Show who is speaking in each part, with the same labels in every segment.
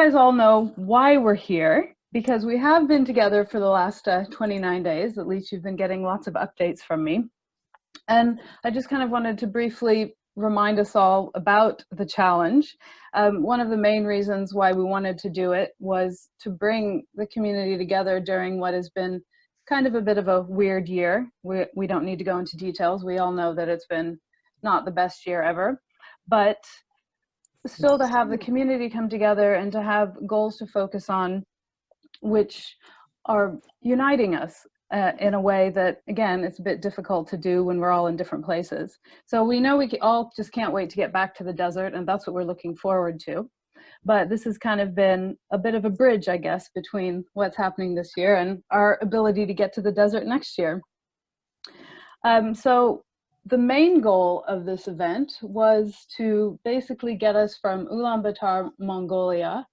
Speaker 1: guys all know why we're here, because we have been together for the last 29 days. At least you've been getting lots of updates from me. And I just kind of wanted to briefly remind us all about the challenge. One of the main reasons why we wanted to do it was to bring the community together during what has been kind of a bit of a weird year. We don't need to go into details. We all know that it's been not the best year ever, but still to have the community come together and to have goals to focus on which are uniting us in a way that, again, it's a bit difficult to do when we're all in different places. So we know we all just can't wait to get back to the desert, and that's what we're looking forward to. But this has kind of been a bit of a bridge, I guess, between what's happening this year and our ability to get to the desert next year. So the main goal of this event was to basically get us from Ulaanbaatar, Mongolia,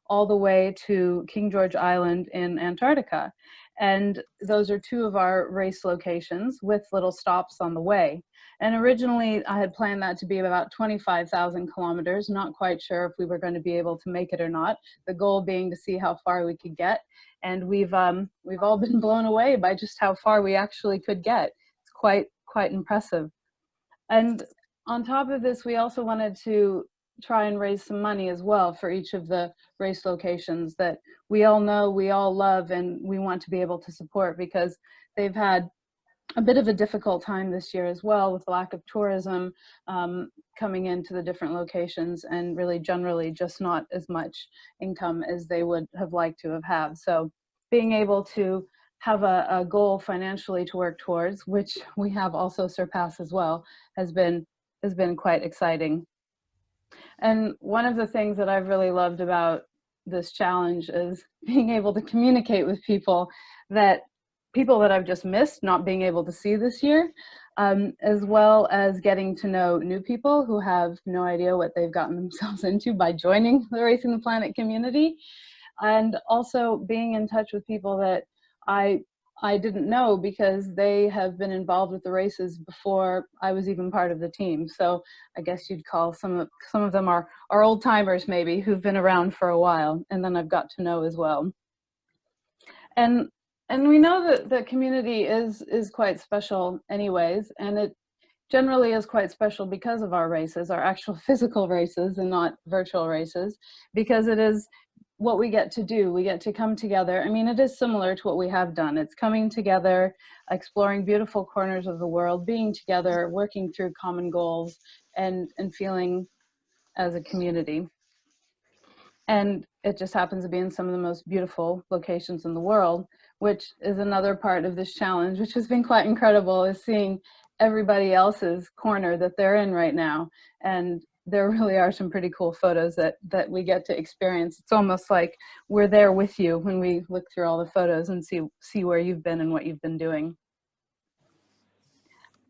Speaker 1: all the way to King George Island in Antarctica. And those are two of our race locations with little stops on the way. And originally I had planned that to be about 25,000 kilometers, not quite sure if we were going to be able to make it or not. The goal being to see how far we could get. And we've all been blown away by just how far we actually could get. It's quite impressive. And on top of this, we also wanted to try and raise some money as well for each of the race locations that we all know, we all love, and we want to be able to support, because they've had a bit of a difficult time this year as well, with lack of tourism coming into the different locations, and really generally just not as much income as they would have liked to have had. So being able to have a goal financially to work towards, which we have also surpassed as well, has been quite exciting. And one of the things that I've really loved about this challenge is being able to communicate with people that I've just missed not being able to see this year, as well as getting to know new people who have no idea what they've gotten themselves into by joining the Racing the Planet community, and also being in touch with people that I didn't know, because they have been involved with the races before I was even part of the team. So I guess you'd call some of them are old timers, maybe, who've been around for a while, and then I've got to know as well. And we know that the community is quite special anyways, and it generally is quite special because of our races, our actual physical races and not virtual races, because it is what we get to do. We get to come together. I mean, it is similar to what we have done. It's coming together, exploring beautiful corners of the world, being together, working through common goals, and feeling as a community. And it just happens to be in some of the most beautiful locations in the world, which is another part of this challenge, which has been quite incredible, is seeing everybody else's corner that they're in right now. And there really are some pretty cool photos that we get to experience. It's almost like we're there with you when we look through all the photos and see where you've been and what you've been doing.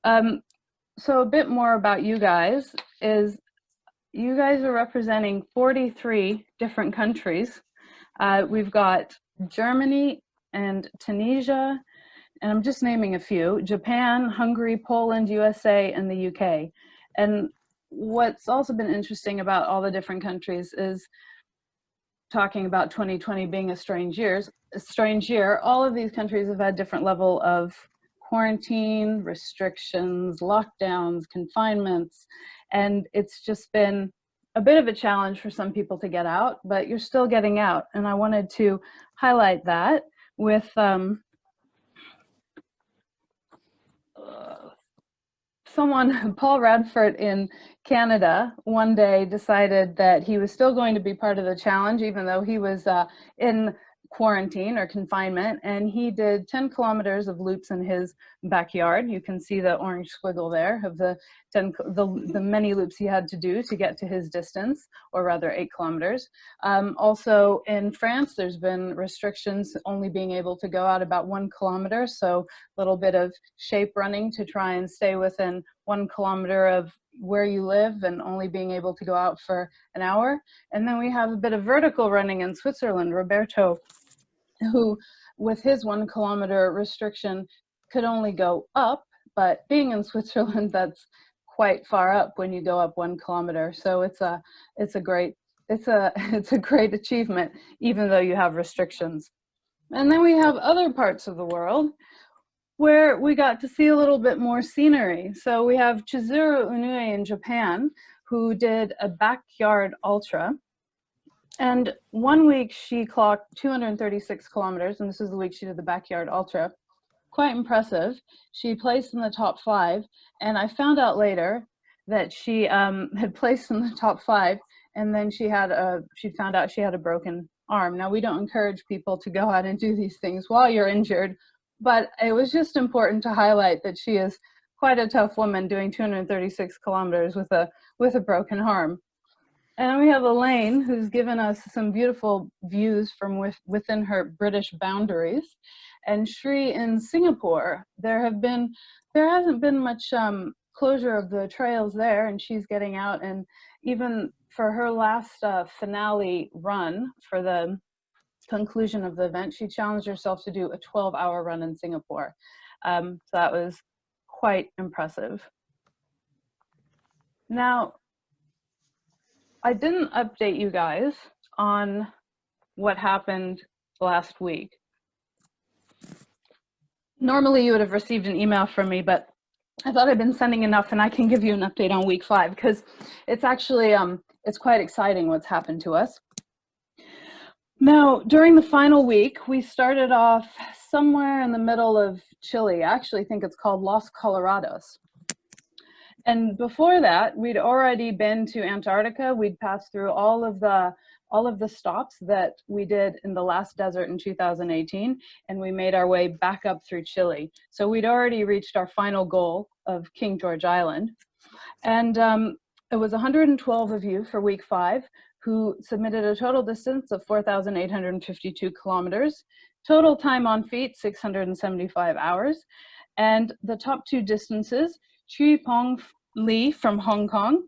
Speaker 1: So a bit more about you guys is, you guys are representing 43 different countries. We've got Germany and Tunisia, and I'm just naming a few: Japan, Hungary, Poland, USA, and the UK. And what's also been interesting about all the different countries is, talking about 2020 being a strange year, all of these countries have had different level of quarantine, restrictions, lockdowns, confinements, and it's just been a bit of a challenge for some people to get out, but you're still getting out. And I wanted to highlight that with Paul Radford in Canada one day decided that he was still going to be part of the challenge, even though he was in quarantine or confinement, and he did 10 kilometers of loops in his backyard. You can see the orange squiggle there of the many loops he had to do to get to his distance, or rather 8 kilometers. Also in France, there's been restrictions, only being able to go out about 1 kilometer, so a little bit of shape running to try and stay within 1 kilometer of where you live, and only being able to go out for an hour. And then we have a bit of vertical running in Switzerland. Roberto, who with his 1 kilometer restriction could only go up, but being in Switzerland, that's quite far up when you go up 1 kilometer. So it's a great it's a great achievement, even though you have restrictions. And then we have other parts of the world where we got to see a little bit more scenery. So we have Chizuru Unue in Japan, who did a backyard ultra. And 1 week she clocked 236 kilometers, and this is the week she did the backyard ultra. Quite impressive. She placed in the top 5, and I found out later that she had placed in the top 5, and then she found out she had a broken arm. Now, we don't encourage people to go out and do these things while you're injured, but it was just important to highlight that she is quite a tough woman doing 236 kilometers with a broken arm. And we have Elaine, who's given us some beautiful views from within her British boundaries. And Shri in Singapore, there hasn't been much closure of the trails there, and she's getting out. And even for her last finale run, for the conclusion of the event, she challenged herself to do a 12-hour run in Singapore. So that was quite impressive. Now, I didn't update you guys on what happened last week. Normally you would have received an email from me, but I thought I'd been sending enough, and I can give you an update on week 5, because it's actually, it's quite exciting what's happened to us. Now, during the final week, we started off somewhere in the middle of Chile. I actually think it's called Los Colorados. And before that, we'd already been to Antarctica. We'd passed through all of the stops that we did in the last desert in 2018, and we made our way back up through Chile. So we'd already reached our final goal of King George Island. And it was 112 of you for week 5 who submitted a total distance of 4,852 kilometers, total time on feet 675 hours, and the top 2 distances, Chui Pong Lee from Hong Kong,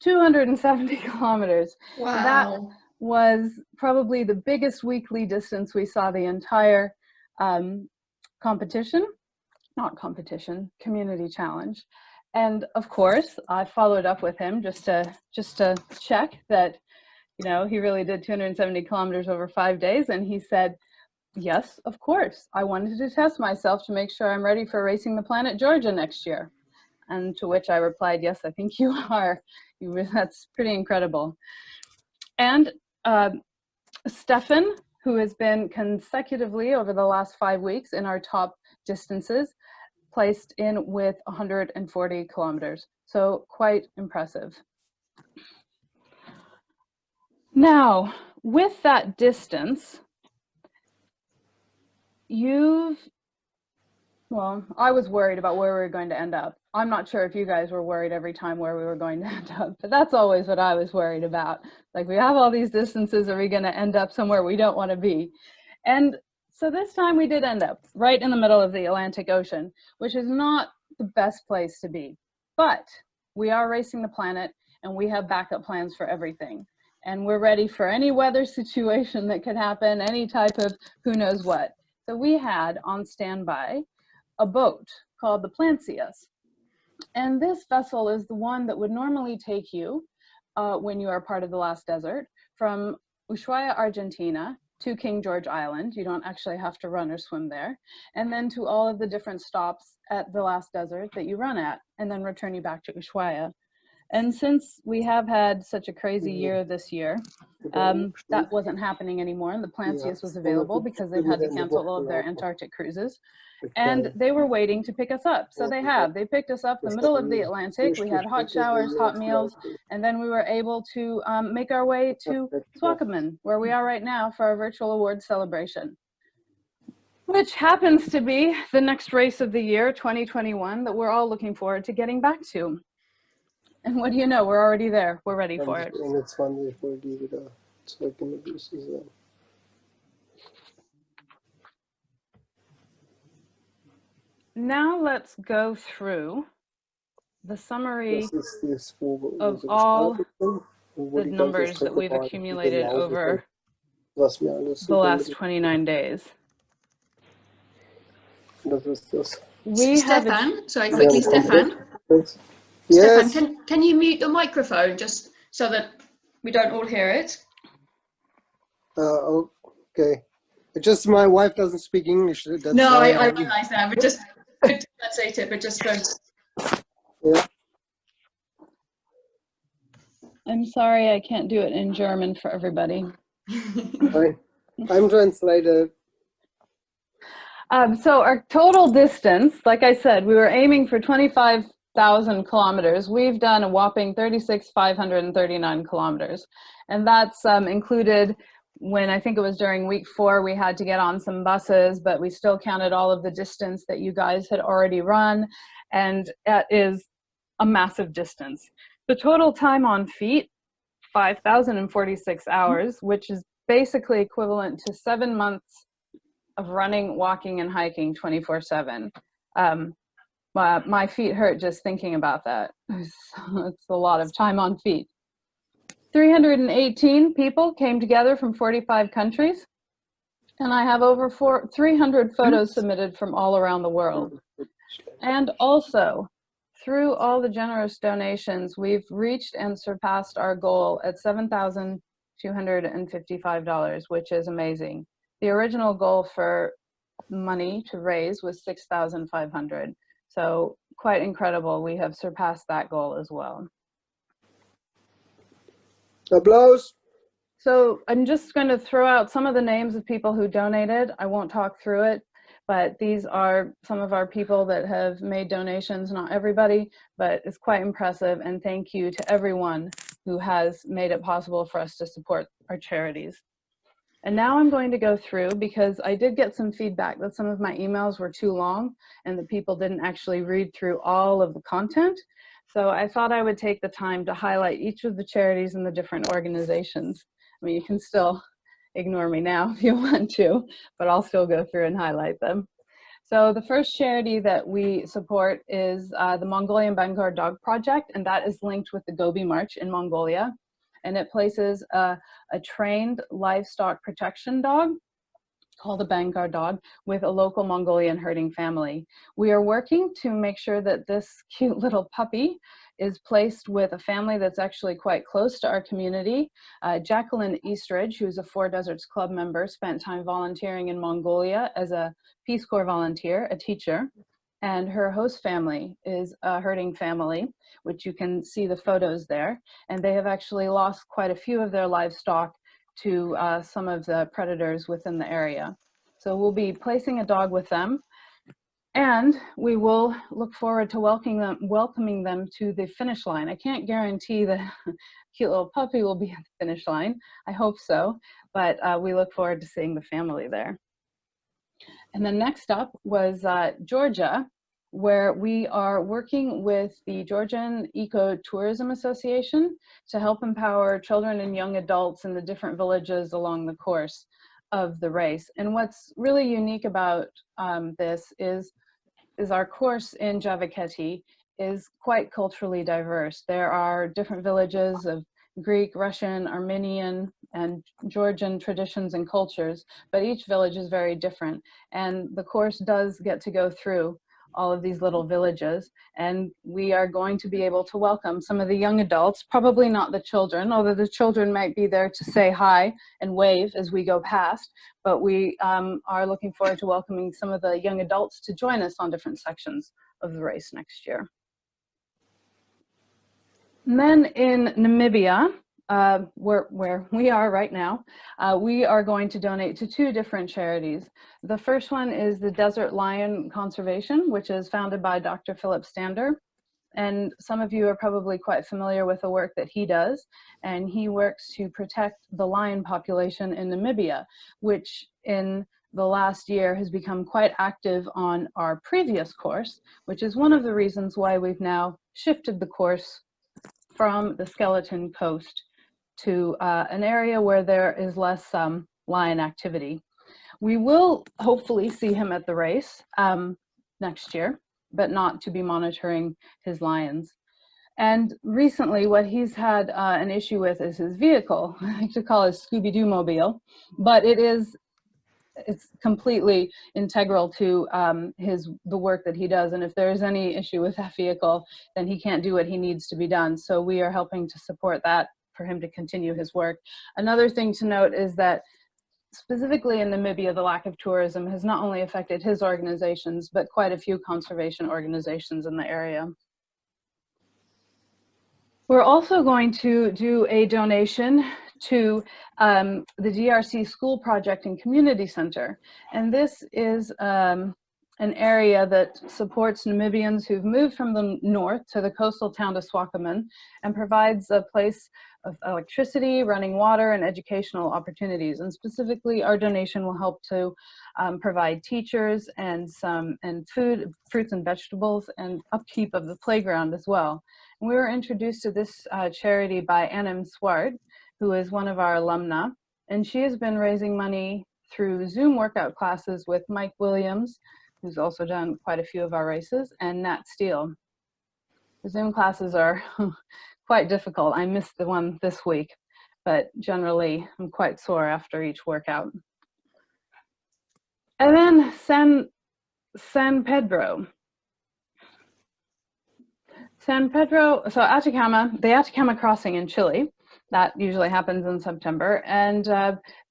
Speaker 1: 270 kilometers.
Speaker 2: Wow.
Speaker 1: That was probably the biggest weekly distance we saw the entire community challenge. And of course, I followed up with him just to check that, you know, he really did 270 kilometers over 5 days. And he said, yes, of course. I wanted to test myself to make sure I'm ready for Racing the Planet Georgia next year. And to which I replied, yes, I think you are. That's pretty incredible. And Stefan, who has been consecutively over the last 5 weeks in our top distances, placed in with 140 kilometers. So quite impressive. Now, with that distance, well, I was worried about where we were going to end up. I'm not sure if you guys were worried every time where we were going to end up, but that's always what I was worried about. Like, we have all these distances, are we going to end up somewhere we don't want to be? And so this time we did end up right in the middle of the Atlantic Ocean, which is not the best place to be. But we are racing the planet, and we have backup plans for everything. And we're ready for any weather situation that could happen, any type of who knows what. So we had on standby a boat called the Plancius. And this vessel is the one that would normally take you when you are part of the last desert from Ushuaia, Argentina to King George Island. You don't actually have to run or swim there. And then to all of the different stops at the last desert that you run at, and then return you back to Ushuaia. And since we have had such a crazy year this year, that wasn't happening anymore, and the Plancius was available because they've had to cancel all of their Antarctic cruises. And they were waiting to pick us up. So they picked us up in the middle of the Atlantic. We had hot showers, hot meals, and then we were able to make our way to Swakopmund, where we are right now for our virtual awards celebration, which happens to be the next race of the year, 2021, that we're all looking forward to getting back to. And what do you know? We're already there. We're ready for it. Now let's go through the summary of all the numbers that we've accumulated over the last 29 days.
Speaker 2: Stefan, sorry, quickly, Stefan. Yes. Stefan, can you mute your microphone just so that we don't all hear it?
Speaker 3: Okay. It's just my wife doesn't speak English. That's
Speaker 2: No,
Speaker 3: why
Speaker 2: I realize that, but just could translate it, but just for.
Speaker 3: yeah.
Speaker 1: I'm sorry I can't do it in German for everybody.
Speaker 3: I'm translated.
Speaker 1: So our total distance, like I said, we were aiming for 25,000 kilometers. We've done a whopping 36,539 kilometers. And that's included when I think it was during week 4, we had to get on some buses, but we still counted all of the distance that you guys had already run. And that is a massive distance. The total time on feet, 5,046 hours, which is basically equivalent to 7 months of running, walking, and hiking 24/7. My feet hurt just thinking about that. It's a lot of time on feet. 318 people came together from 45 countries, and I have over 300 photos submitted from all around the world. And also, through all the generous donations, we've reached and surpassed our goal at $7,255, which is amazing. The original goal for money to raise was $6,500. So quite incredible. We have surpassed that goal as well.
Speaker 3: Applause.
Speaker 1: So I'm just going to throw out some of the names of people who donated. I won't talk through it, but these are some of our people that have made donations. Not everybody, but it's quite impressive. And thank you to everyone who has made it possible for us to support our charities. And now I'm going to go through, because I did get some feedback that some of my emails were too long and that people didn't actually read through all of the content. So I thought I would take the time to highlight each of the charities and the different organizations. I mean, you can still ignore me now if you want to, but I'll still go through and highlight them. So the first charity that we support is the Mongolian Bengal Dog Project, and that is linked with the Gobi March in Mongolia. And it places a trained livestock protection dog called a Bangar dog with a local Mongolian herding family. We are working to make sure that this cute little puppy is placed with a family that's actually quite close to our community. Jacqueline Eastridge, who's a Four Deserts Club member, spent time volunteering in Mongolia as a Peace Corps volunteer, a teacher. And her host family is a herding family, which you can see the photos there. And they have actually lost quite a few of their livestock to some of the predators within the area. So we'll be placing a dog with them. And we will look forward to welcoming them to the finish line. I can't guarantee that cute little puppy will be at the finish line. I hope so, but we look forward to seeing the family there. And then next up was Georgia, where we are working with the Georgian Ecotourism Association to help empower children and young adults in the different villages along the course of the race. And what's really unique about this is our course in Javakheti is quite culturally diverse. There are different villages of Greek, Russian, Armenian, and Georgian traditions and cultures, but each village is very different. And the course does get to go through all of these little villages, and we are going to be able to welcome some of the young adults, probably not the children, although the children might be there to say hi and wave as we go past, but we are looking forward to welcoming some of the young adults to join us on different sections of the race next year. And then in Namibia, where we are right now, we are going to donate to 2 different charities. The first one is the Desert Lion Conservation, which is founded by Dr. Philip Stander. And some of you are probably quite familiar with the work that he does. And he works to protect the lion population in Namibia, which in the last year has become quite active on our previous course, which is one of the reasons why we've now shifted the course from the Skeleton Coast to an area where there is less lion activity. We will hopefully see him at the race next year, but not to be monitoring his lions. And recently what he's had an issue with is his vehicle. I like to call it Scooby-Doo mobile, but it's completely integral to the work that he does. And if there is any issue with that vehicle, then he can't do what he needs to be done. So we are helping to support that for him to continue his work. Another thing to note is that specifically in Namibia, the lack of tourism has not only affected his organizations, but quite a few conservation organizations in the area. We're also going to do a donation to the DRC School Project and Community Center. And this is an area that supports Namibians who've moved from the north to the coastal town of Swakopmund and provides a place of electricity, running water, and educational opportunities. And specifically, our donation will help to provide teachers and food, fruits and vegetables, and upkeep of the playground as well. And we were introduced to this charity by Annem Swart, who is one of our alumna, and she has been raising money through Zoom workout classes with Mike Williams, who's also done quite a few of our races, and Nat Steele. The Zoom classes are quite difficult. I missed the one this week, but generally I'm quite sore after each workout. And then San Pedro. San Pedro, so Atacama, the Atacama crossing in Chile, that usually happens in September. And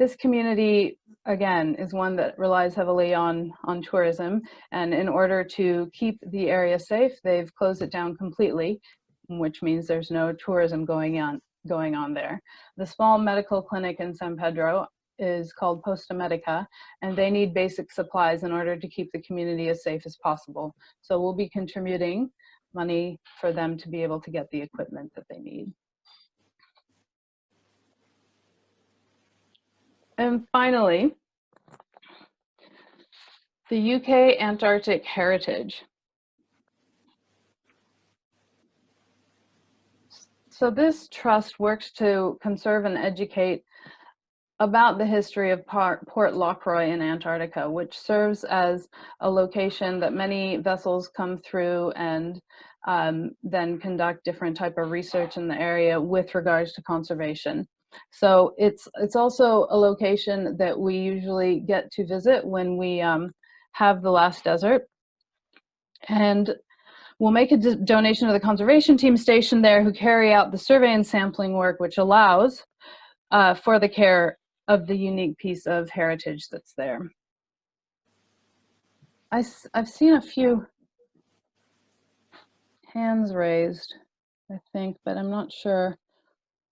Speaker 1: this community, again, is one that relies heavily on tourism. And in order to keep the area safe, they've closed it down completely, which means there's no tourism going on there. The small medical clinic in San Pedro is called Posta Medica, and they need basic supplies in order to keep the community as safe as possible. So we'll be contributing money for them to be able to get the equipment that they need. And finally, the UK Antarctic Heritage. So this trust works to conserve and educate about the history of Port Lockroy in Antarctica, which serves as a location that many vessels come through and then conduct different type of research in the area with regards to conservation. So it's also a location that we usually get to visit when we have the last desert. And we'll make a donation to the conservation team stationed there who carry out the survey and sampling work, which allows for the care of the unique piece of heritage that's there. I've seen a few hands raised, I think, but I'm not sure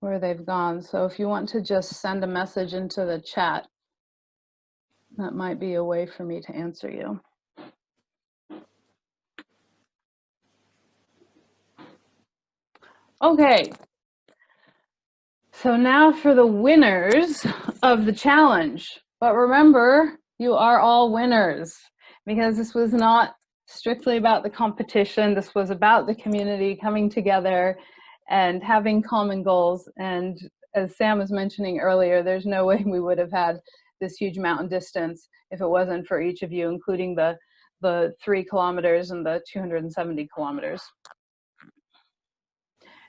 Speaker 1: where they've gone. So if you want to just send a message into the chat, that might be a way for me to answer you. Okay. So now for the winners of the challenge. But remember, you are all winners, because this was not strictly about the competition. This was about the community coming together and having common goals. And as Sam was mentioning earlier, there's no way we would have had this huge mountain distance if it wasn't for each of you, including the 3 kilometers and the 270 kilometers.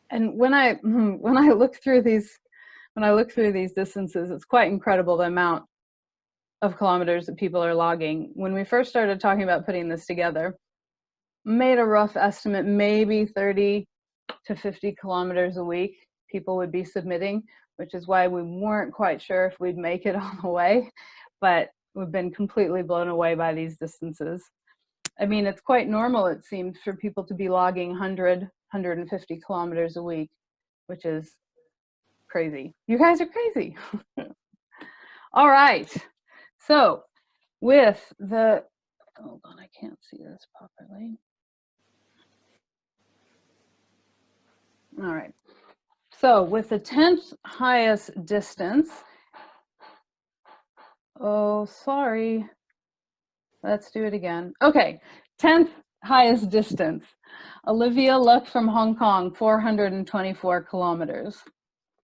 Speaker 1: And when I look through these distances, it's quite incredible the amount of kilometers that people are logging. When we first started talking about putting this together, made a rough estimate, maybe 30 to 50 kilometers a week people would be submitting, which is why we weren't quite sure if we'd make it all the way, but we've been completely blown away by these distances. I mean, it's quite normal, it seems, for people to be logging 100, 150 kilometers a week, which is crazy. You guys are crazy. All right. So with the, hold on, I can't see this properly. All right. So with the 10th highest distance, oh, sorry. Let's do it again. Okay, 10th highest distance. Olivia Luck from Hong Kong, 424 kilometers.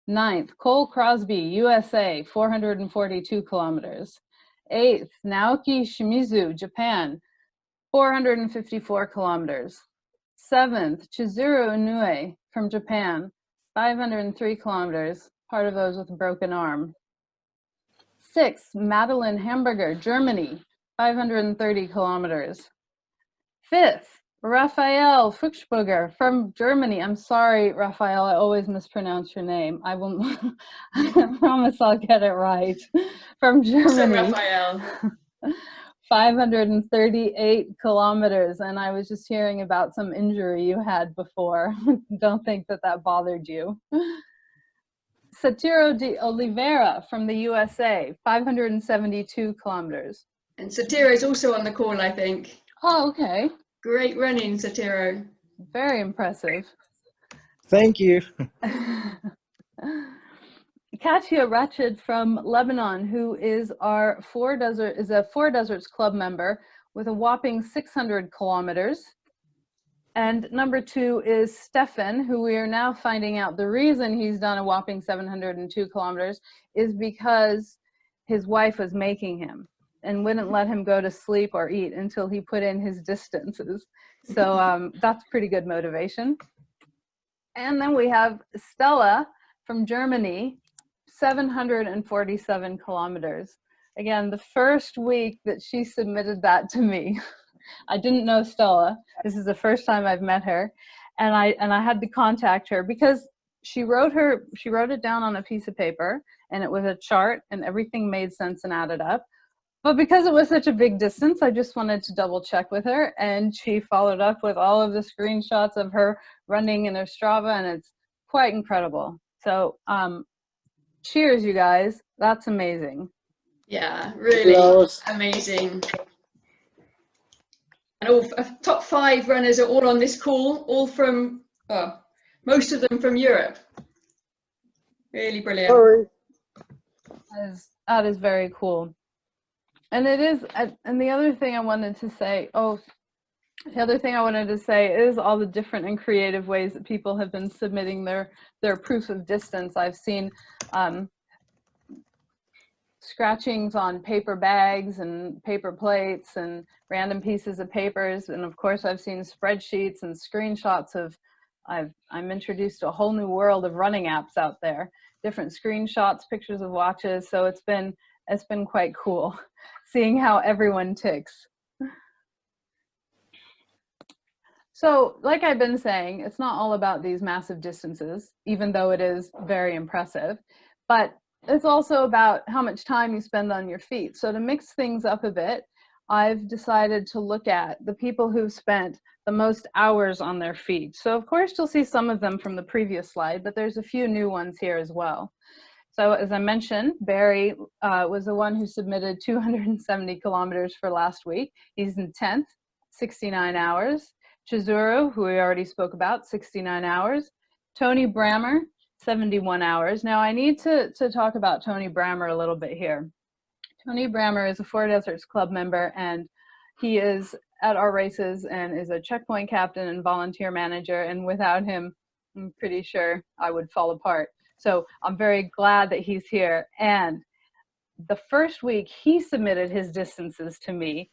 Speaker 1: 9th, Cole Crosby, USA, 442 kilometers. 8th, Naoki Shimizu, Japan, 454 kilometers. 7th, Chizuru Inoue from Japan, 503 kilometers, part of those with a broken arm. 6th, Madeline Hamburger, Germany, 530 kilometers. 5th, Raphael Fuchsburger from Germany. I'm sorry, Raphael, I always mispronounce your name. I will, I promise I'll get it right. From Germany.
Speaker 2: Raphael.
Speaker 1: 538 kilometers, and I was just hearing about some injury you had before. Don't think that that bothered you. Satiro de Oliveira from the USA, 572 kilometers.
Speaker 2: And Satiro is also on the call, I think.
Speaker 1: Oh, okay.
Speaker 2: Great running, Satiro.
Speaker 1: Very impressive.
Speaker 4: Thank you.
Speaker 1: Katia Rachid from Lebanon, who is a Four Deserts Club member with a whopping 600 kilometers. And number 2 is Stefan, who we are now finding out the reason he's done a whopping 702 kilometers is because his wife was making him and wouldn't let him go to sleep or eat until he put in his distances. So that's pretty good motivation. And then we have Stella from Germany, 747 kilometers. Again, the first week that she submitted that to me, I didn't know Stella. This is the first time I've met her. And I had to contact her because she wrote it down on a piece of paper, and it was a chart and everything made sense and added up. But because it was such a big distance, I just wanted to double check with her, and she followed up with all of the screenshots of her running in her Strava, and it's quite incredible. So cheers, you guys. That's amazing.
Speaker 2: Yeah, really
Speaker 3: Applause.
Speaker 2: amazing. And all top 5 runners are all on this call, all from, most of them from Europe. Really brilliant.
Speaker 3: Sorry.
Speaker 1: That is very cool. And it is, and the other thing I wanted to say, is all the different and creative ways that people have been submitting their proof of distance. I've seen scratchings on paper bags and paper plates and random pieces of papers. And of course, I've seen spreadsheets and screenshots of, I'm introduced to a whole new world of running apps out there, different screenshots, pictures of watches. So it's been quite cool seeing how everyone ticks. So like I've been saying, it's not all about these massive distances, even though it is very impressive, but it's also about how much time you spend on your feet. So to mix things up a bit, I've decided to look at the people who've spent the most hours on their feet. So of course you'll see some of them from the previous slide, but there's a few new ones here as well. So as I mentioned, Barry was the one who submitted 270 kilometers for last week. He's in 10th, 69 hours. Chizuru, who we already spoke about, 69 hours. Tony Brammer, 71 hours. Now I need to talk about Tony Brammer a little bit here. Tony Brammer is a Four Deserts Club member, and he is at our races and is a checkpoint captain and volunteer manager, and without him, I'm pretty sure I would fall apart. So I'm very glad that he's here. And the first week he submitted his distances to me,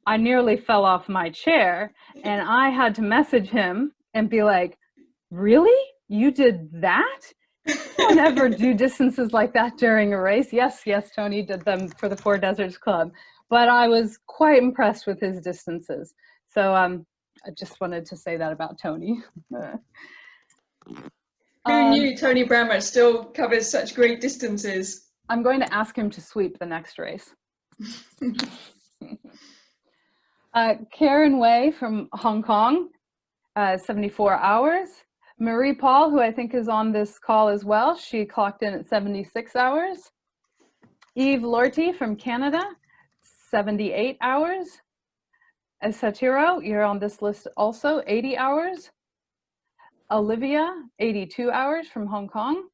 Speaker 1: I nearly fell off my chair, and I had to message him and be like, really? You did that? You don't ever do distances like that during a race. Yes, Tony did them for the Four Deserts Club, but I was quite impressed with his distances. So I just wanted to say that about Tony.
Speaker 2: Who knew Tony Brammer still covers such great distances?
Speaker 1: I'm going to ask him to sweep the next race. Karen Wei from Hong Kong, 74 hours. Marie Paul, who I think is on this call as well, she clocked in at 76 hours. Eve Lorty from Canada, 78 hours. Satiro, you're on this list also, 80 hours. Olivia, 82 hours from Hong Kong.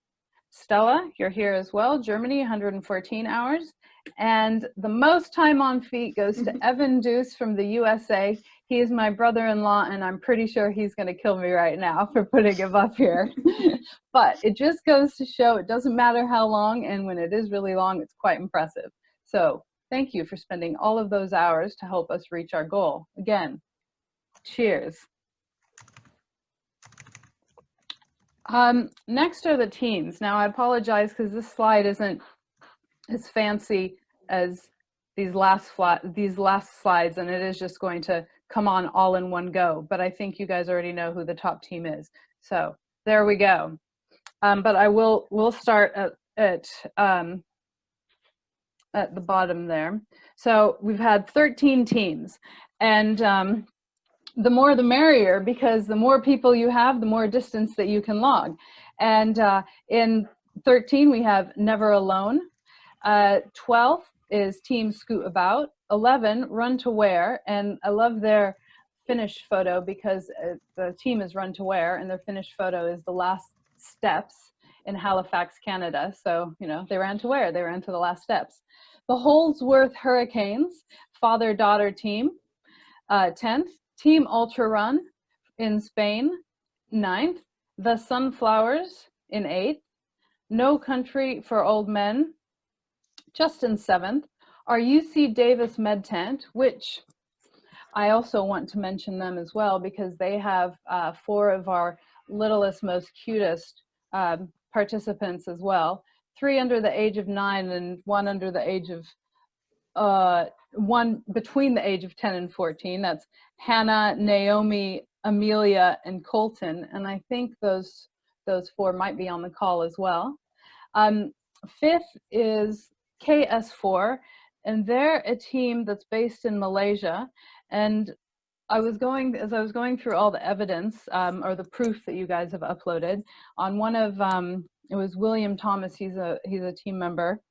Speaker 1: Stella, you're here as well, Germany, 114 hours. And the most time on feet goes to Evan Deuce from the USA. He is my brother-in-law, and I'm pretty sure he's going to kill me right now for putting him up here. But it just goes to show it doesn't matter how long, and when it is really long, it's quite impressive. So thank you for spending all of those hours to help us reach our goal. Again, cheers. Next are the teams. Now I apologize because this slide isn't as fancy as these last slides, and it is just going to come on all in one go, but I think you guys already know who the top team is. So there we go. But we'll start at the bottom there. So we've had 13 teams, and the more the merrier, because the more people you have, the more distance that you can log. And in 13 we have Never Alone. 12 is Team Scoot About. 11 Run to Wear, and I love their finish photo because the team is Run to Wear, and their finish photo is the last steps in Halifax, Canada. So, you know, they ran to where? They ran to the last steps. The Holdsworth Hurricanes, father-daughter team, 10th. Team Ultra Run in Spain, 9th. The Sunflowers in 8th. No Country for Old Men, just in 7th. Our UC Davis Med Tent, which I also want to mention them as well because they have 4 of our littlest, most cutest participants as well. 3 under the age of 9 and 1 under the age of 1 between the age of 10 and 14. That's Hannah, Naomi, Amelia, and Colton. And I think those 4 might be on the call as well. 5th is KS4, and they're a team that's based in Malaysia. And as I was going through all the evidence or the proof that you guys have uploaded on one of it was William Thomas. He's a team member.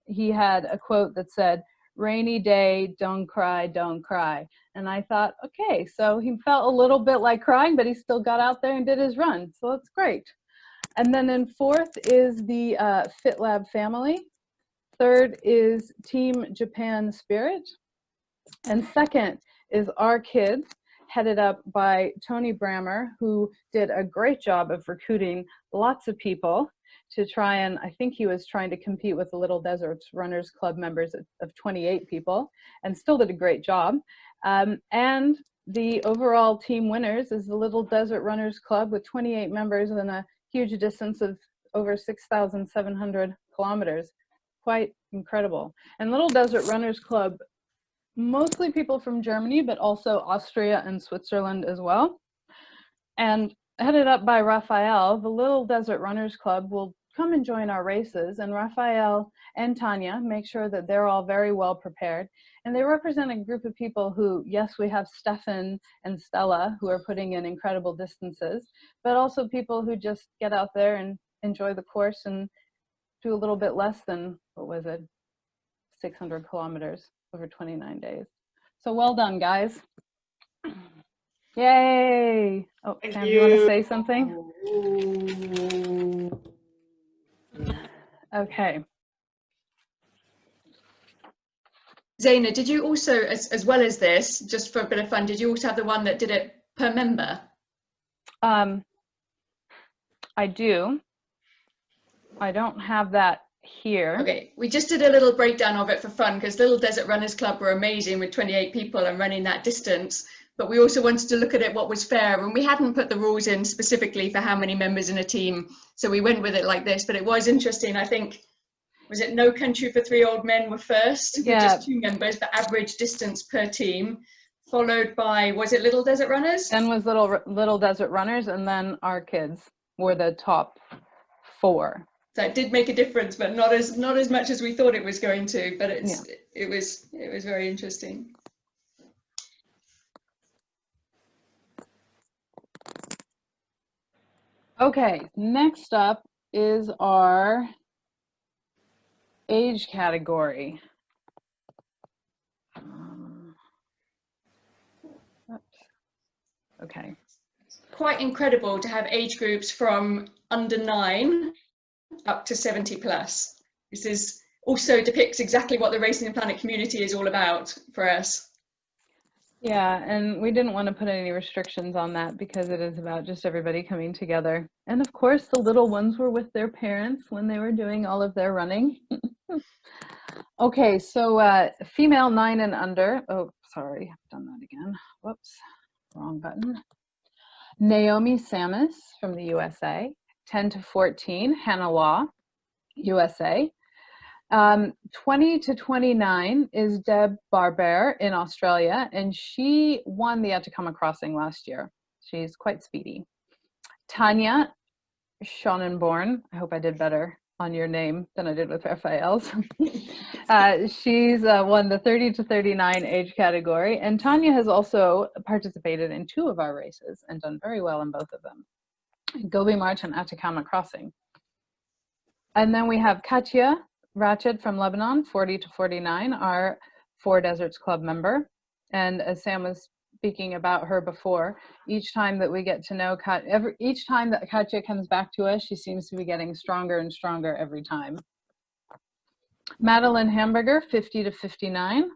Speaker 1: He had a quote that said, "Rainy day, don't cry, don't cry." And I thought, okay, so he felt a little bit like crying, but he still got out there and did his run. So that's great. And then in 4th is the FitLab family. 3rd is Team Japan Spirit. And 2nd is Our Kids, headed up by Tony Brammer, who did a great job of recruiting lots of people to try and, I think he was trying to compete with the Little Deserts Runners Club members of 28 people, and still did a great job. And the overall team winners is the Little Desert Runners Club with 28 members and a huge distance of over 6,700 kilometers. Quite incredible. And Little Desert Runners Club, mostly people from Germany, but also Austria and Switzerland as well. And headed up by Raphael, the Little Desert Runners Club will come and join our races, and Raphael and Tanya make sure that they're all very well prepared. And they represent a group of people who, yes, we have Stefan and Stella who are putting in incredible distances, but also people who just get out there and enjoy the course and do a little bit less than, what was it, 600 kilometers over 29 days. So well done, guys. Yay! Oh,
Speaker 4: Thank
Speaker 1: Sam, do you want to say something? Okay.
Speaker 2: Zaina, did you also, as well as this, just for a bit of fun, did you also have the one that did it per member?
Speaker 1: I do. I don't have that here.
Speaker 2: Okay, we just did a little breakdown of it for fun because Little Desert Runners Club were amazing with 28 people and running that distance. But we also wanted to look at it what was fair, and we hadn't put the rules in specifically for how many members in a team. So we went with it like this, but it was interesting. I think, was it No Country for Three Old Men were first, with just 2 members, but average distance per team, followed by, was it Little Desert Runners?
Speaker 1: Then was Little Desert Runners, and then Our Kids were the top 4.
Speaker 2: So it did make a difference, but not as much as we thought it was going to. But it was very interesting.
Speaker 1: Okay, next up is our age category. Okay.
Speaker 2: Quite incredible to have age groups from under 9 up to 70 plus. This is also depicts exactly what the Racing the Planet community is all about for us.
Speaker 1: Yeah, and we didn't want to put any restrictions on that because it is about just everybody coming together. And of course, the little ones were with their parents when they were doing all of their running. Okay, so female 9 and under. Oh, sorry, I've done that again. Whoops, wrong button. Naomi Samus from the USA. 10 to 14, Hannah Law, USA. 20 to 29 is Deb Barber in Australia, and she won the Atacama Crossing last year. She's quite speedy. Tanya Schonenborn, I hope I did better on your name than I did with Raphael's. She's won the 30 to 39 age category, and Tanya has also participated in 2 of our races and done very well in both of them, Gobi March and Atacama Crossing. And then we have Katya Ratchet from Lebanon, 40 to 49, our Four Deserts Club member. And as Sam was speaking about her before, each time that we get to know each time that Katya comes back to us, she seems to be getting stronger and stronger every time. Madeline Hamburger, 50 to 59.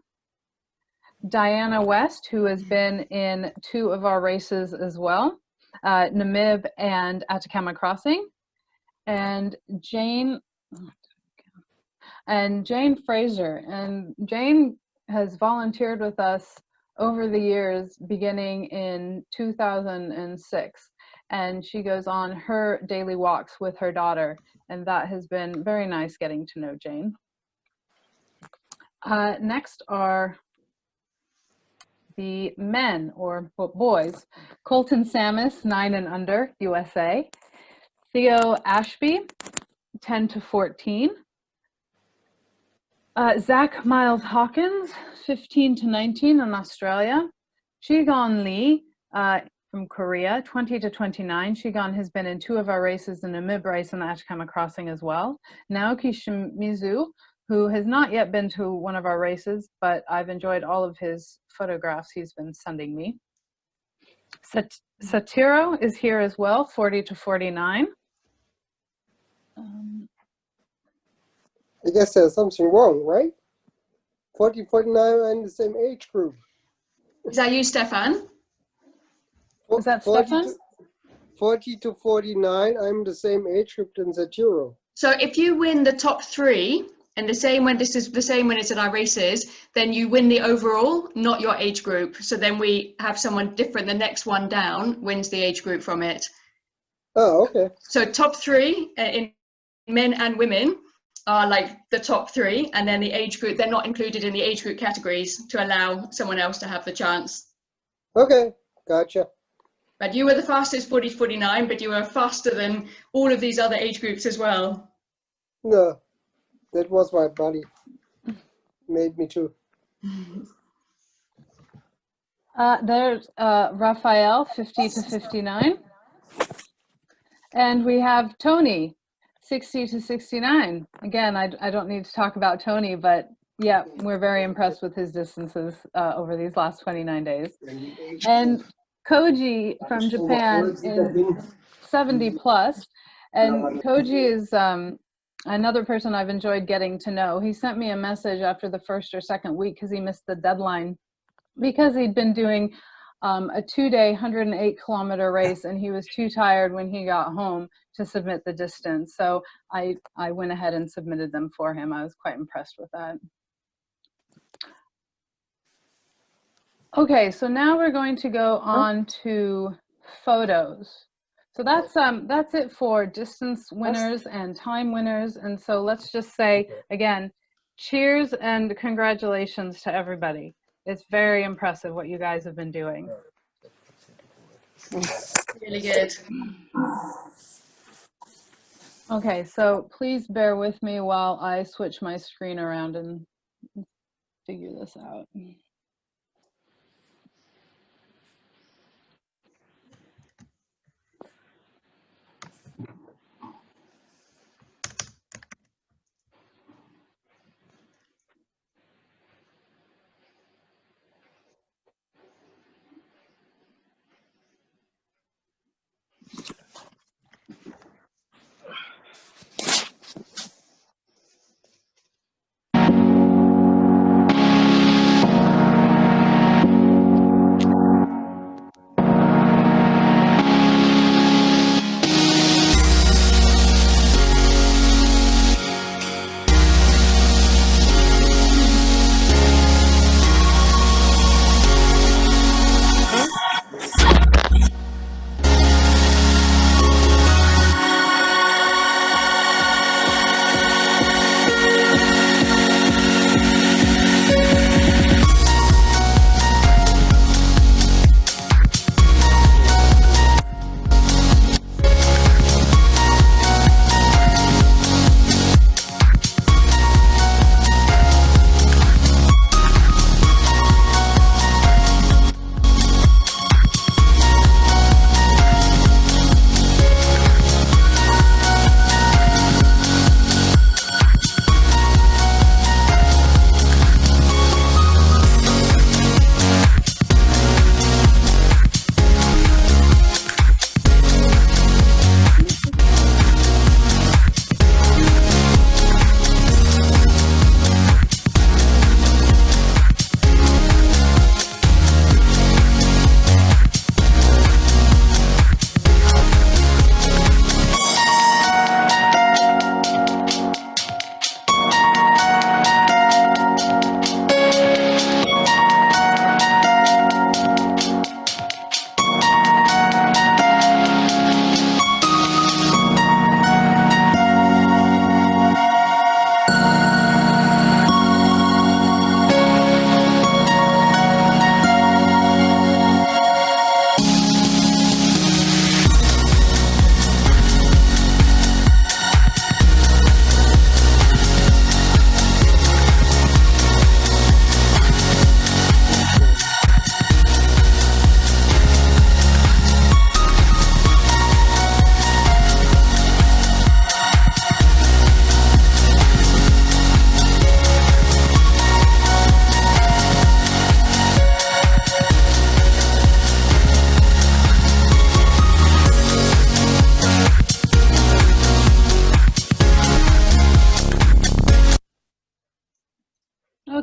Speaker 1: Diana West, who has been in 2 of our races as well, Namib and Atacama Crossing. And Jane Fraser. And Jane has volunteered with us over the years, beginning in 2006. And she goes on her daily walks with her daughter. And that has been very nice getting to know Jane. Next are the men, or boys. Colton Samus, 9 and under, USA. Theo Ashby, 10 to 14. Zach Miles Hawkins, 15 to 19 in Australia. Shigon Lee from Korea, 20 to 29. Shigon has been in 2 of our races, the Namib race and the Atacama Crossing as well. Naoki Shimizu, who has not yet been to one of our races, but I've enjoyed all of his photographs he's been sending me. Satiro is here as well, 40 to 49.
Speaker 3: I guess there's something wrong, right? 40, 49 are in the same age group.
Speaker 2: Is that you, Stefan?
Speaker 1: Is that
Speaker 3: 40
Speaker 1: Stefan?
Speaker 3: to, 40 to 49, I'm the same age group than Satiro.
Speaker 2: So if you win the top 3, and the same when this is the same when it's at our races, then you win the overall, not your age group. So then we have someone different. The next one down wins the age group from it.
Speaker 3: Oh, okay.
Speaker 2: So top 3 in men and women are like the top 3, and then the age group, they're not included in the age group categories to allow someone else to have the chance.
Speaker 3: Okay, gotcha.
Speaker 2: But you were the fastest 40 to 49, but you were faster than all of these other age groups as well.
Speaker 3: No, that was my buddy. Made me too.
Speaker 1: There's Raphael, 50 to 59. And we have Tony, 60 to 69. Again, I don't need to talk about Tony, but yeah, we're very impressed with his distances over these last 29 days. And Koji from Japan is 70 plus. And Koji is another person I've enjoyed getting to know. He sent me a message after the 1st or 2nd week because he missed the deadline, because he'd been doing a 2-day 108-kilometer race, and he was too tired when he got home to submit the distance. So I went ahead and submitted them for him. I was quite impressed with that. Okay, so now we're going to go on to photos. So that's it for distance winners and time winners. And so let's just say again, cheers and congratulations to everybody. It's very impressive what you guys have been doing.
Speaker 2: Really good.
Speaker 1: Okay, so please bear with me while I switch my screen around and figure this out.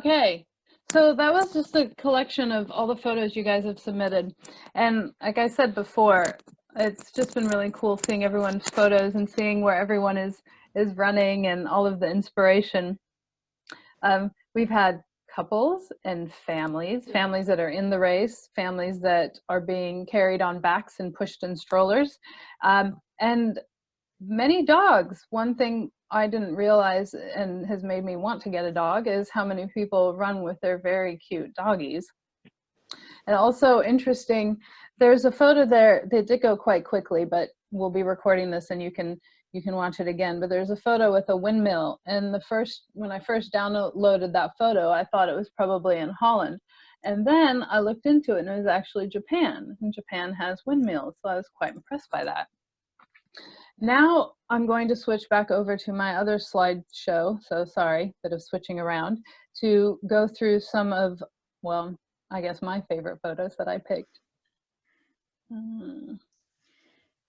Speaker 1: Okay, so that was just a collection of all the photos you guys have submitted. And like I said before, it's just been really cool seeing everyone's photos and seeing where everyone is running and all of the inspiration. We've had couples and families that are in the race, families that are being carried on backs and pushed in strollers, and many dogs. One thing I didn't realize and has made me want to get a dog is how many people run with their very cute doggies. And also interesting, there's a photo there that did go quite quickly, but we'll be recording this and you can watch it again. But there's a photo with a windmill, and when I first downloaded that photo, I thought it was probably in Holland. And then I looked into it and it was actually Japan, and Japan has windmills, so I was quite impressed by that. Now I'm going to switch back over to my other slideshow, so sorry, bit of switching around, to go through some of, well, I guess my favorite photos that I picked.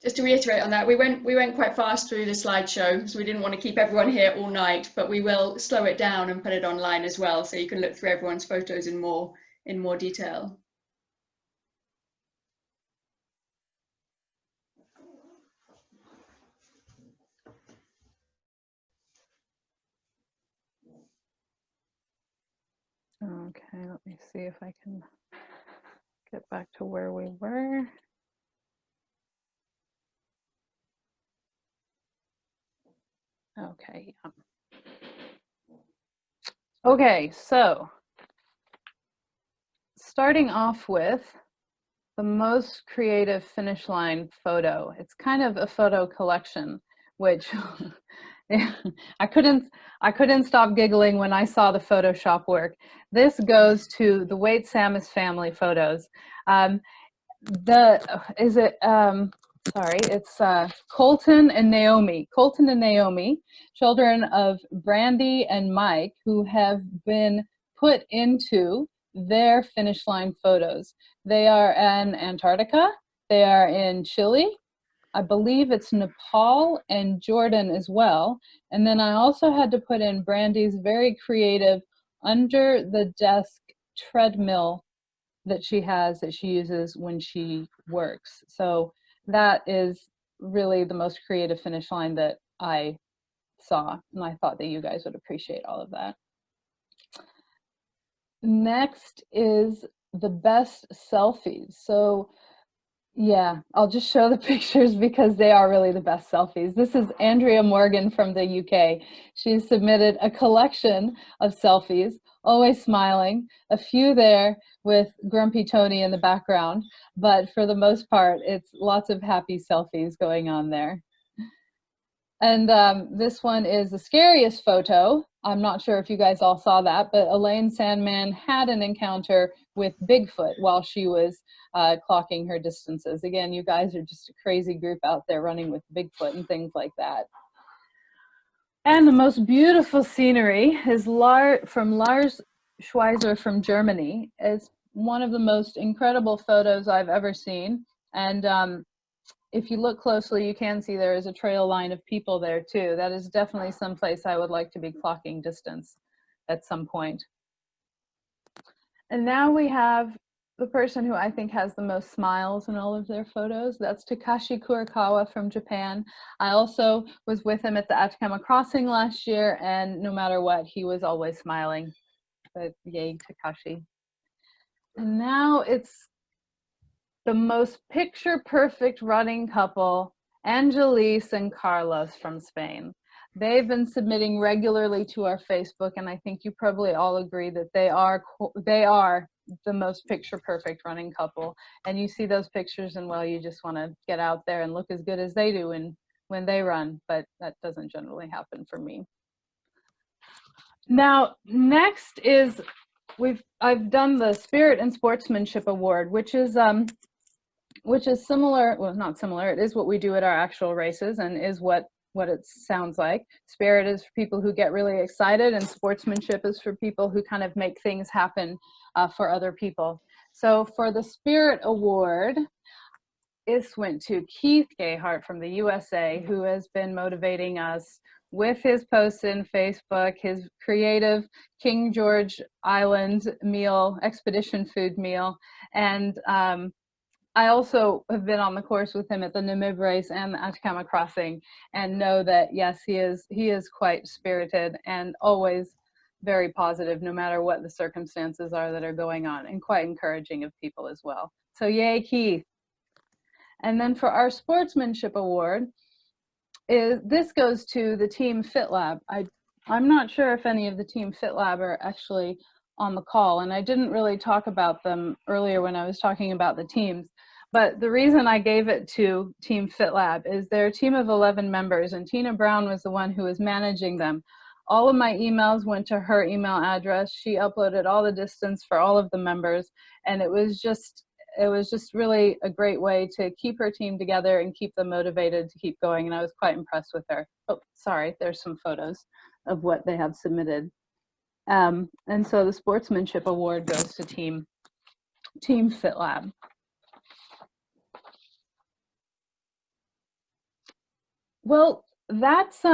Speaker 2: Just to reiterate on that, we went quite fast through the slideshow, so we didn't want to keep everyone here all night, but we will slow it down and put it online as well, so you can look through everyone's photos in more detail.
Speaker 1: Okay, let me see if I can get back to where we were. Okay, yeah. Okay, so starting off with the most creative finish line photo. It's kind of a photo collection, which I couldn't stop giggling when I saw the Photoshop work. This goes to the Waite Samus family photos. It's Colton and Naomi. Colton and Naomi, children of Brandy and Mike, who have been put into their finish line photos. They are in Antarctica, they are in Chile, I believe it's Nepal and Jordan as well. And then I also had to put in Brandy's very creative under the desk treadmill that she uses when she works. So that is really the most creative finish line that I saw, and I thought that you guys would appreciate all of that. Next is the best selfies. So yeah, I'll just show the pictures because they are really the best selfies. This is Andrea Morgan from the UK. She's submitted a collection of selfies, always smiling, a few there with Grumpy Tony in the background, but for the most part, it's lots of happy selfies going on there. And this one is the scariest photo. I'm not sure if you guys all saw that, but Elaine Sandman had an encounter with Bigfoot while she was clocking her distances. Again, you guys are just a crazy group out there running with Bigfoot and things like that. And the most beautiful scenery is from Lars Schweizer from Germany. It's one of the most incredible photos I've ever seen. And if you look closely, you can see there is a trail line of people there too. That is definitely someplace I would like to be clocking distance at some point. And now we have the person who I think has the most smiles in all of their photos. That's Takashi Kurikawa from Japan. I also was with him at the Atacama Crossing last year, and no matter what, he was always smiling. But yay, Takashi. And now it's the most picture-perfect running couple, Angelis and Carlos from Spain. They've been submitting regularly to our Facebook, and I think you probably all agree that they are the most picture-perfect running couple. And you see those pictures, and well, you just want to get out there and look as good as they do when they run, but that doesn't generally happen for me. Now, next is I've done the Spirit and Sportsmanship Award, which is similar, well, not similar, it is what we do at our actual races and is what it sounds like. Spirit is for people who get really excited, and sportsmanship is for people who kind of make things happen for other people. So for the Spirit Award, this went to Keith Gayhart from the USA, who has been motivating us with his posts in Facebook, his creative King George Island meal, expedition food meal. And I also have been on the course with him at the Namib race and the Atacama crossing, and know that yes, he is quite spirited and always very positive, no matter what the circumstances are that are going on, and quite encouraging of people as well. So yay, Keith. And then for our sportsmanship award, this goes to the Team Fit Lab. I'm not sure if any of the Team Fit Lab are actually on the call, and I didn't really talk about them earlier when I was talking about the teams. But the reason I gave it to Team Fit Lab is they're a team of 11 members, and Tina Brown was the one who was managing them. All of my emails went to her email address. She uploaded all the distance for all of the members, and it was just really a great way to keep her team together and keep them motivated to keep going, and I was quite impressed with her. Oh, sorry, there's some photos of what they have submitted. And so the sportsmanship award goes to Team Fit Lab. Well, that's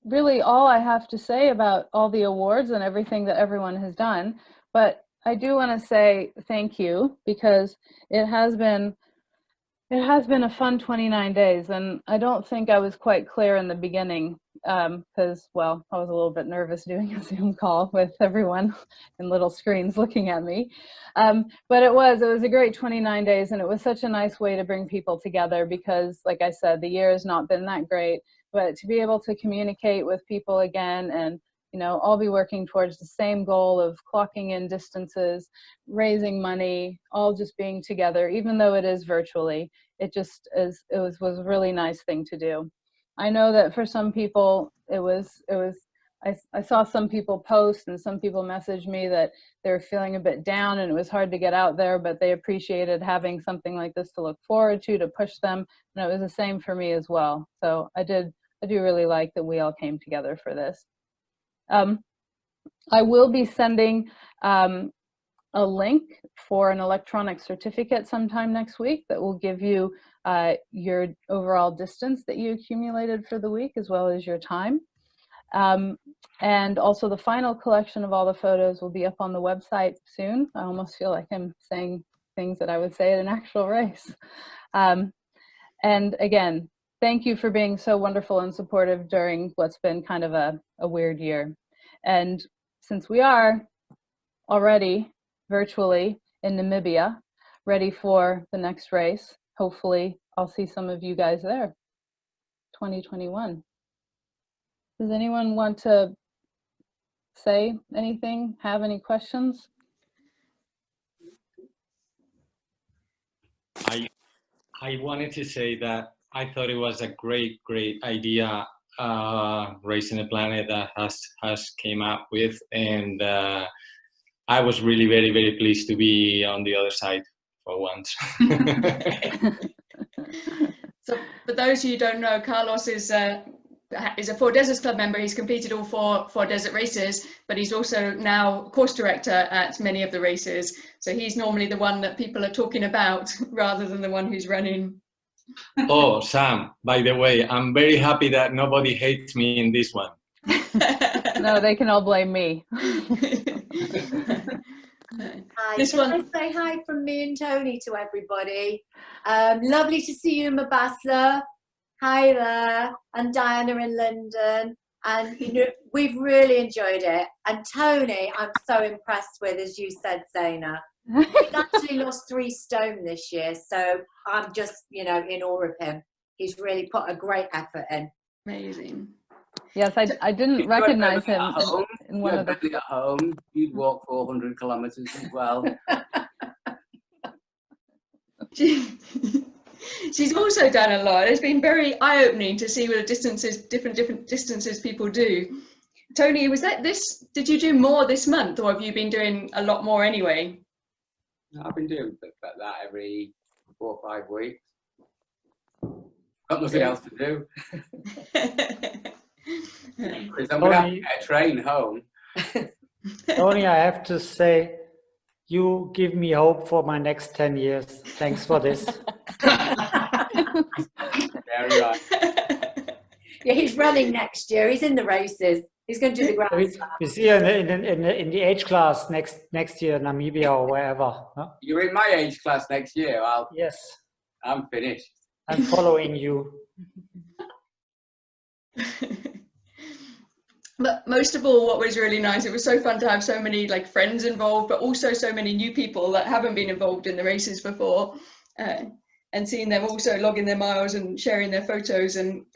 Speaker 1: really all I have to say about all the awards and everything that everyone has done. But I do want to say thank you, because it has been a fun 29 days, and I don't think I was quite clear in the beginning, because, well, I was a little bit nervous doing a Zoom call with everyone and little screens looking at me. But it was a great 29 days, and it was such a nice way to bring people together, because, like I said, the year has not been that great, but to be able to communicate with people again and, you know, all be working towards the same goal of clocking in distances, raising money, all just being together, even though it is virtually. It just was a really nice thing to do. I know that for some people, I saw some people post and some people message me that they were feeling a bit down and it was hard to get out there, but they appreciated having something like this to look forward to push them. And it was the same for me as well. So I do really like that we all came together for this. I will be sending a link for an electronic certificate sometime next week that will give you your overall distance that you accumulated for the week, as well as your time. And also the final collection of all the photos will be up on the website soon. I almost feel like I'm saying things that I would say at an actual race. And again, thank you for being so wonderful and supportive during what's been kind of a weird year. And since we are already virtually in Namibia, ready for the next race, hopefully I'll see some of you guys there, 2021. Does anyone want to say anything, have any questions?
Speaker 5: I wanted to say that I thought it was a great idea, Racing the Planet that has came up with, and I was really very pleased to be on the other side for once.
Speaker 2: So for those of you who don't know, Carlos is a Four Deserts Club member. He's competed all four desert races, but he's also now course director at many of the races. So he's normally the one that people are talking about rather than the one who's running.
Speaker 5: Oh, Sam, by the way, I'm very happy that nobody hates me in this one.
Speaker 1: No, they can all blame me.
Speaker 6: Hi,
Speaker 2: This
Speaker 6: can
Speaker 2: one.
Speaker 6: I say hi from me and Tony to everybody? Lovely to see you, Mabasla. Hi there, and Diana in London. And you know, we've really enjoyed it. And Tony, I'm so impressed with, as you said, Zaina. He's actually lost 3 stone this year, so I'm just, you know, in awe of him. He's really put a great effort in.
Speaker 2: Amazing.
Speaker 1: Yes, I didn't recognize him in one of the...
Speaker 7: At home, you'd walk 400 kilometers as well.
Speaker 2: She's also done a lot. It's been very eye-opening to see what the distances, different distances people do. Tony, did you do more this month, or have you been doing a lot more anyway?
Speaker 7: I've been doing that every 4 or 5 weeks. Got nothing else to do. Because I'm going to get a train home.
Speaker 8: Tony, I have to say, you give me hope for my next 10 years. Thanks for this.
Speaker 7: Very right.
Speaker 6: Yeah, he's running next year. He's in the races. He's going to do the Grand Slam.
Speaker 8: We see you in the age class next year, Namibia or wherever. Huh?
Speaker 7: You're in my age class next year.
Speaker 8: Yes,
Speaker 7: I'm finished.
Speaker 8: I'm following you.
Speaker 2: But most of all, what was really nice, it was so fun to have so many like friends involved, but also so many new people that haven't been involved in the races before, and seeing them also logging their miles and sharing their photos, and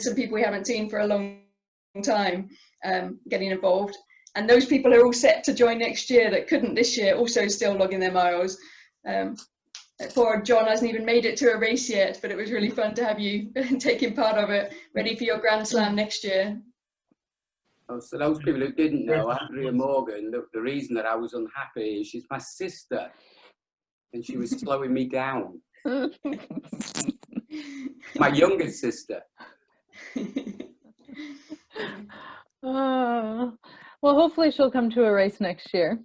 Speaker 2: some people we haven't seen for a long time getting involved. And those people are all set to join next year that couldn't this year, also still logging their miles. Poor John hasn't even made it to a race yet, but it was really fun to have you taking part of it, ready for your Grand Slam next year.
Speaker 7: Oh, so those people who didn't know, Andrea Morgan, the reason that I was unhappy is she's my sister, and she was slowing me down. My youngest sister.
Speaker 1: Well, hopefully she'll come to a race next year.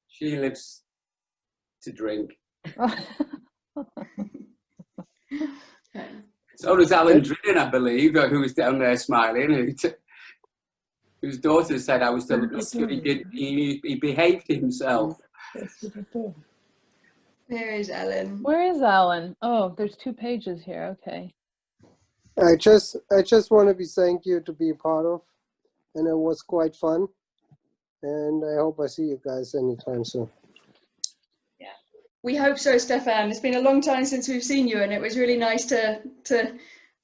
Speaker 7: She lives to drink. So does Alan Dridden, I believe, who was down there smiling, whose daughter said I was still he behaved himself.
Speaker 2: There is Alan.
Speaker 1: Where is Alan? Oh, there's 2 pages here. Okay.
Speaker 3: I just want to be thank you to be a part of, and it was quite fun. And I hope I see you guys anytime soon.
Speaker 2: Yeah, we hope so, Stefan. It's been a long time since we've seen you, and it was really nice to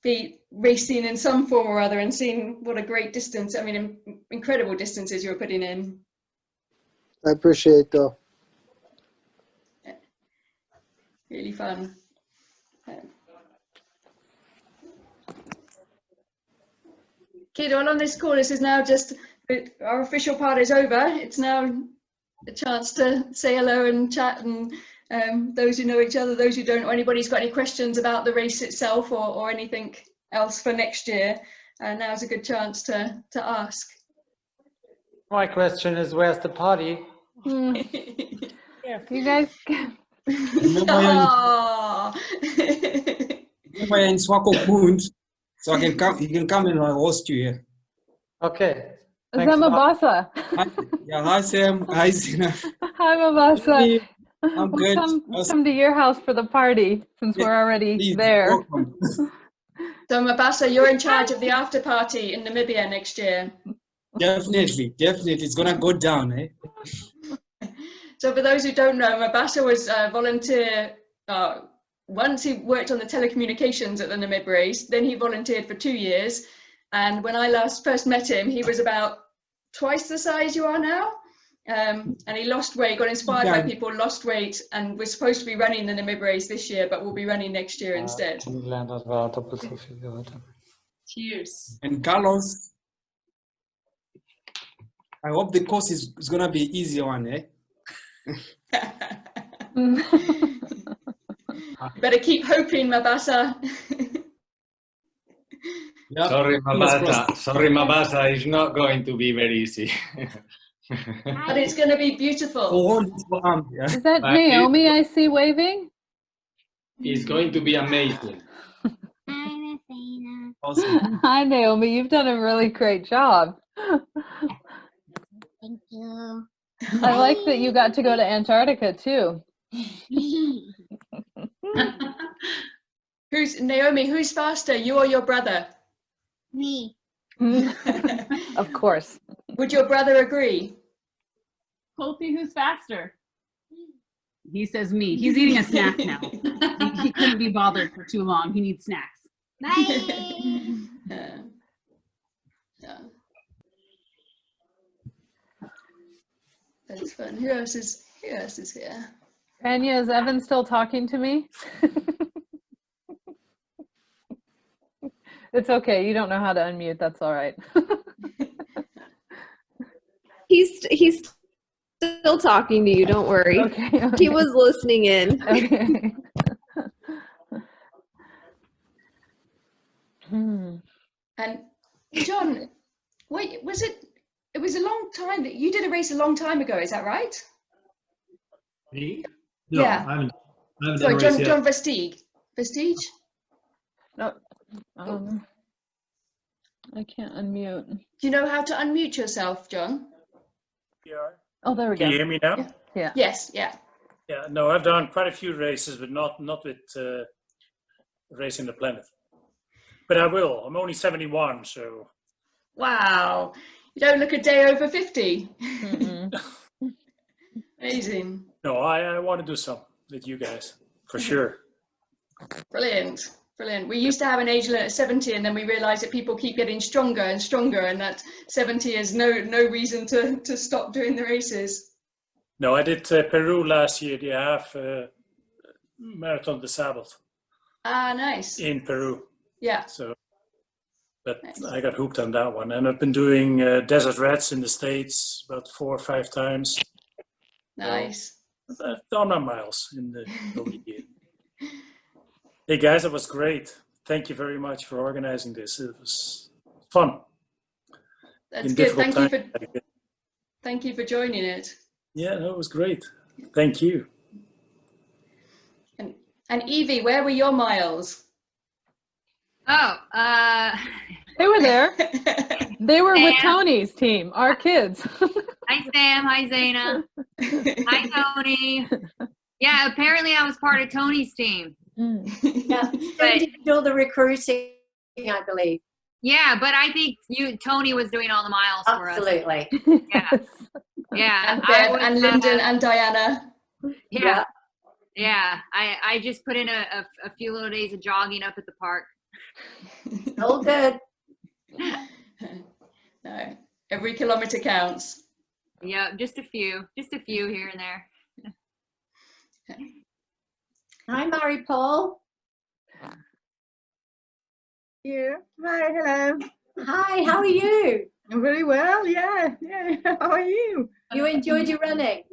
Speaker 2: be racing in some form or other and seeing what a great distance, I mean, incredible distances you're putting in.
Speaker 3: I appreciate though.
Speaker 2: Yeah. Really fun. Okay, all on this call, this is now just, our official part is over. It's now a chance to say hello and chat, and those who know each other, those who don't, or anybody's got any questions about the race itself or anything else for next year, now's a good chance to ask.
Speaker 8: My question is, where's the party?
Speaker 1: Yeah, you guys.
Speaker 2: Oh.
Speaker 9: Remember in Swakopmund, so you can come and host you here.
Speaker 8: Okay. Thanks a
Speaker 1: Mabasa.
Speaker 9: Yeah, hi Sam. Hi Zina.
Speaker 1: Hi Mabasa.
Speaker 9: I'm good.
Speaker 1: Come to your house for the party since we're already there.
Speaker 2: So Mabasa, you're in charge of the after party in Namibia next year.
Speaker 9: Definitely. It's gonna go down, eh?
Speaker 2: So for those who don't know, Mabasa was a volunteer. Once he worked on the telecommunications at the Namib race, then he volunteered for 2 years. And when I first met him, he was about twice the size you are now. And he lost weight, got inspired by people, lost weight, and was supposed to be running the Namib race this year, but will be running next year instead.
Speaker 6: Cheers.
Speaker 9: And Carlos, I hope the course is gonna be easier one, eh?
Speaker 2: Better keep hoping, Mabasa.
Speaker 5: Yep. Sorry, Mabasa, it's not going to be very easy.
Speaker 2: But it's going to be beautiful.
Speaker 1: Is that Naomi I see waving?
Speaker 5: It's going to be amazing.
Speaker 9: Awesome.
Speaker 1: Hi, Naomi. You've done a really great job.
Speaker 10: Thank you.
Speaker 1: I like that you got to go to Antarctica, too.
Speaker 2: Naomi, who's faster, you or your brother?
Speaker 10: Me.
Speaker 1: Of course.
Speaker 2: Would your brother agree?
Speaker 11: Kofi, who's faster? He says me. He's eating a snack now. He couldn't be bothered for too long. He needs snacks.
Speaker 10: Bye.
Speaker 2: That's fun. Who else is here?
Speaker 1: Anya, is Evan still talking to me? It's okay. You don't know how to unmute. That's all right.
Speaker 12: He's still talking to you. Don't worry.
Speaker 1: Okay.
Speaker 12: He was listening in.
Speaker 1: Okay.
Speaker 2: And John, wait, it was a long time that you did a race a long time ago, is that right?
Speaker 13: Me? No,
Speaker 2: yeah.
Speaker 13: I haven't
Speaker 2: Sorry,
Speaker 13: done a race yet.
Speaker 2: John Vestige. Vestige?
Speaker 1: No, I can't unmute.
Speaker 2: Do you know how to unmute yourself, John?
Speaker 1: Oh, there we
Speaker 13: Can
Speaker 1: go.
Speaker 13: you hear me now?
Speaker 1: Yeah.
Speaker 2: Yes, yeah.
Speaker 13: Yeah, no, I've done quite a few races, but not with Racing the Planet. But I will. I'm only 71, so.
Speaker 2: Wow. You don't look a day over 50. Amazing.
Speaker 13: No, I want to do some with you guys, for sure.
Speaker 2: Brilliant. Brilliant. We used to have an age limit at 70, and then we realized that people keep getting stronger and stronger, and that 70 is no reason to stop doing the races.
Speaker 13: No, I did Peru last year, the half Marathon Disabled.
Speaker 2: Ah, nice.
Speaker 13: In Peru.
Speaker 2: Yeah.
Speaker 13: So, but
Speaker 2: nice.
Speaker 13: I got hooked on that one. And I've been doing Desert Rats in the States about 4 or 5 times.
Speaker 2: Nice.
Speaker 13: So I've done my miles in the over the year. Hey guys, that was great. Thank you very much for organizing this. It was fun.
Speaker 2: That's good. Thank you for joining it.
Speaker 13: Yeah, that was great. Thank you.
Speaker 2: And Evie, where were your miles?
Speaker 14: Oh,
Speaker 1: they were there. They were with Tony's team, our kids.
Speaker 14: Hi Sam, hi Zaina. Hi Tony. Yeah, apparently I was part of Tony's team.
Speaker 6: Yeah, but did all the recruiting, I believe.
Speaker 14: Yeah, but I think Tony was doing all the miles for us.
Speaker 6: Absolutely.
Speaker 14: Yeah. Yeah.
Speaker 2: And Bev and Lyndon and Diana.
Speaker 14: Yeah. Yeah. I just put in a few little days of jogging up at the park.
Speaker 6: All good.
Speaker 2: No, every kilometer counts.
Speaker 14: Yeah, just a few here and there.
Speaker 6: Hi, Mary Paul.
Speaker 15: Yeah. Hi, hello.
Speaker 6: Hi, how are you?
Speaker 15: I'm very well, yeah. How are you?
Speaker 6: You enjoyed your running?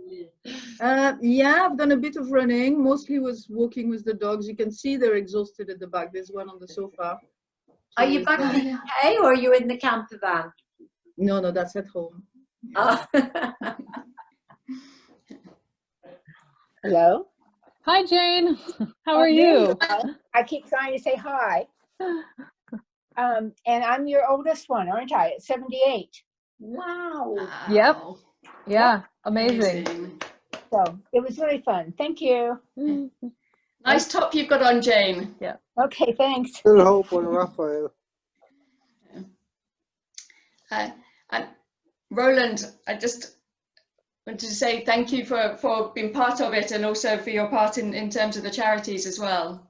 Speaker 15: Yeah, I've done a bit of running. Mostly was walking with the dogs. You can see they're exhausted at the back. There's one on the sofa.
Speaker 6: Are you back in the UK or are you in the camper van?
Speaker 15: No, that's at home.
Speaker 6: Oh.
Speaker 16: Hello.
Speaker 1: Hi, Jane. How are you?
Speaker 16: I keep trying to say hi. And I'm your oldest one, aren't I? At 78.
Speaker 6: Wow.
Speaker 1: Yep. Yeah. Amazing.
Speaker 16: So it was really fun. Thank you.
Speaker 2: Nice top you've got on, Jane.
Speaker 1: Yeah.
Speaker 16: Okay, thanks.
Speaker 3: Still hope on Raphael.
Speaker 2: And Roland, I just wanted to say thank you for being part of it and also for your part in terms of the charities as well.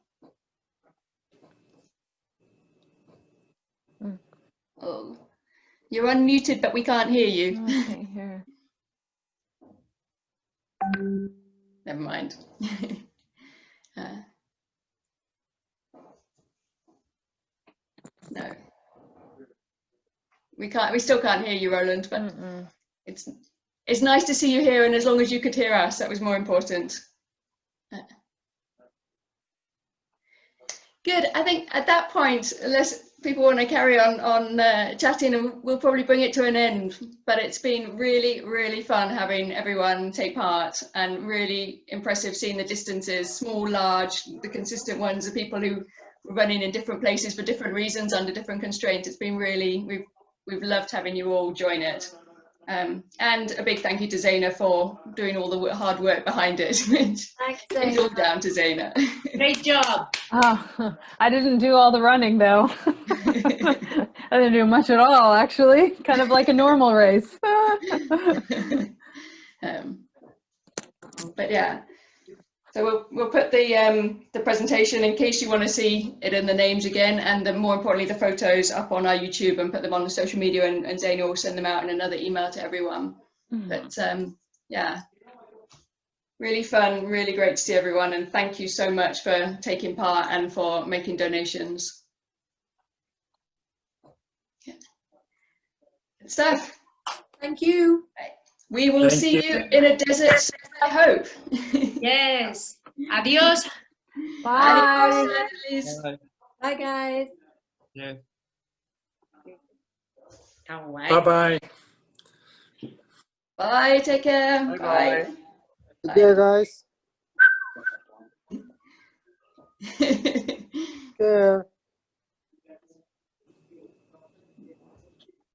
Speaker 2: Oh, you're unmuted, but we can't hear you.
Speaker 1: No, I can't hear.
Speaker 2: Never mind. No, we still can't hear you, Roland. But it's nice to see you here, and as long as you could hear us, that was more important. Good. I think at that point, unless people want to carry on chatting, and we'll probably bring it to an end. But it's been really, really fun having everyone take part, and really impressive seeing the distances, small, large, the consistent ones, the people who were running in different places for different reasons under different constraints. It's been really, we've loved having you all join it. And a big thank you to Zaina for doing all the hard work behind it, which is all down to Zaina.
Speaker 6: Great job.
Speaker 1: Oh, I didn't do all the running though. I didn't do much at all, actually. Kind of like a normal race.
Speaker 2: But yeah, so we'll put the presentation in case you want to see it in the names again, and more importantly the photos up on our YouTube and put them on the social media, and Zaina will send them out in another email to everyone. But yeah, really fun, really great to see everyone, and thank you so much for taking part and for making donations. Yeah. Good stuff.
Speaker 6: Thank you.
Speaker 2: We will see you in a desert, I hope.
Speaker 6: Yes. Adios.
Speaker 1: Bye.
Speaker 2: Adios.
Speaker 6: Bye, guys.
Speaker 9: Yeah.
Speaker 13: Bye-bye.
Speaker 2: Bye, take care. Bye.
Speaker 3: Take care, guys. Take care.